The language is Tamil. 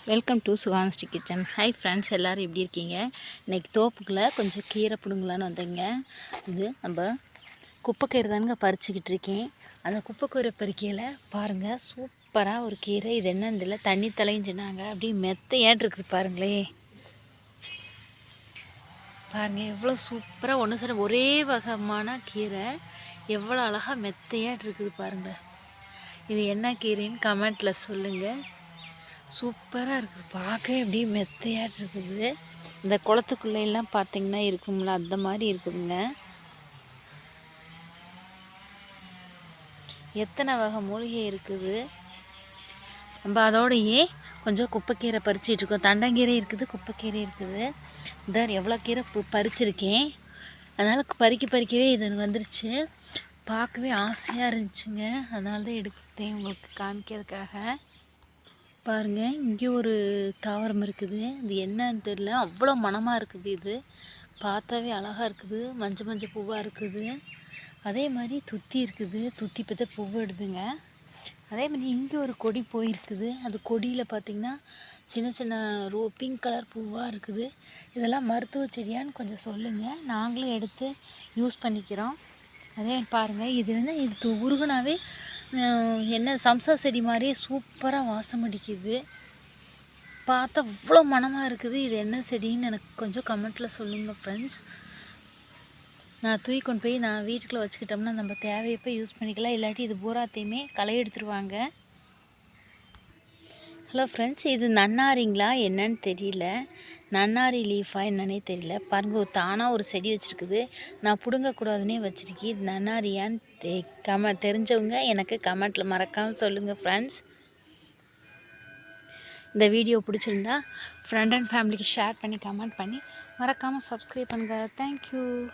வெல்கம் டு சுகான்ஸ்டி கிச்சன். ஹாய் ஃப்ரெண்ட்ஸ், எல்லோரும் எப்படி இருக்கீங்க? இன்றைக்கி தோப்புக்குள்ளே கொஞ்சம் கீரை பிடுங்கலான்னு வந்தேங்க. இது நம்ம குப்பைக்கீரை தானுங்க பறிச்சுக்கிட்டு இருக்கேன். அந்த குப்பைக்கீரை பறிக்கையில் பாருங்கள், சூப்பராக ஒரு கீரை. இது என்னன்னு தெரியல, தண்ணி தலைஞ்சுனாங்க அப்படியே மெத்தையாட்டு இருக்குது. பாருங்களே, பாருங்கள் எவ்வளோ சூப்பராக ஒன்று சார் ஒரே வகமான கீரை எவ்வளோ அழகாக மெத்தையாட்டு இருக்குது பாருங்கள். இது என்ன கீரைன்னு கமெண்ட்டில் சொல்லுங்கள். சூப்பராக இருக்குது, பார்க்க எப்படியே மெத்தையாக இருக்குது. இந்த குளத்துக்குள்ளையெல்லாம் பார்த்திங்கன்னா இருக்கும்ல, அந்த மாதிரி இருக்குதுங்க. எத்தனை வகை மூலிகை இருக்குது. நம்ம அதோடையே கொஞ்சம் குப்பைக்கீரை பறிச்சிட்டு இருக்கோம். தண்டங்கீரை இருக்குது, குப்பைக்கீரை இருக்குது. இந்த எவ்வளோ கீரை பறிச்சிருக்கேன். அதனால் பறிக்கவே இது வந்துருச்சு. பார்க்கவே ஆசையாக இருந்துச்சுங்க. அதனால தான் எடுத்தேன் உங்களுக்கு காமிக்கிறதுக்காக. பாருங்கள், இங்கே ஒரு தாவரம் இருக்குது. இது என்னன்னு தெரியல, அவ்வளோ மணமாக இருக்குது. இது பார்த்தாவே அழகாக இருக்குது. மஞ்சள் மஞ்சள் பூவாக இருக்குது. அதே மாதிரி துத்தி இருக்குது. துத்தி பற்றி பூவு எடுதுங்க. அதே மாதிரி இங்கே ஒரு கொடி போயிருக்குது. அது கொடியில் பார்த்திங்கன்னா சின்ன சின்ன பிங்க் கலர் பூவாக இருக்குது. இதெல்லாம் மருத்துவ செடியான்னு கொஞ்சம் சொல்லுங்கள், நாங்களும் எடுத்து யூஸ் பண்ணிக்கிறோம். அதே பாருங்கள், இது உருகுனாவே என்ன சம்சா செடி மாதிரியே சூப்பராக வாசம் அடிக்குது. பார்த்தா அவ்வளோ மனமாக இருக்குது. இது என்ன செடின்னு எனக்கு கொஞ்சம் கமெண்ட்டில் சொல்லுங்கள் ஃப்ரெண்ட்ஸ். நான் தூக்கி கொண்டு போய் நான் வீட்டுக்குள்ளே வச்சுக்கிட்டோம்னா நம்ம தேவையப்போ யூஸ் பண்ணிக்கலாம். இல்லாட்டி இது பூராத்தையுமே களை எடுத்துருவாங்க. ஹலோ ஃப்ரெண்ட்ஸ், இது நன்னாரிங்களா என்னன்னு தெரியல, நன்னாரி லீஃபா என்னன்னே தெரியல. பாருங்கள், தானாக ஒரு செடி வச்சுருக்குது. நான் பிடுங்கக்கூடாதுன்னே வச்சுருக்கேன். இது நன்னாரியான்னு தெரிஞ்சவங்க எனக்கு கமெண்ட்டில் மறக்காமல் சொல்லுங்கள் ஃப்ரெண்ட்ஸ். இந்த வீடியோ பிடிச்சிருந்தா ஃப்ரெண்ட் அண்ட் ஃபேமிலிக்கு ஷேர் பண்ணி கமெண்ட் பண்ணி மறக்காமல் சப்ஸ்கிரைப் பண்ணுங்கள். தேங்க்யூ.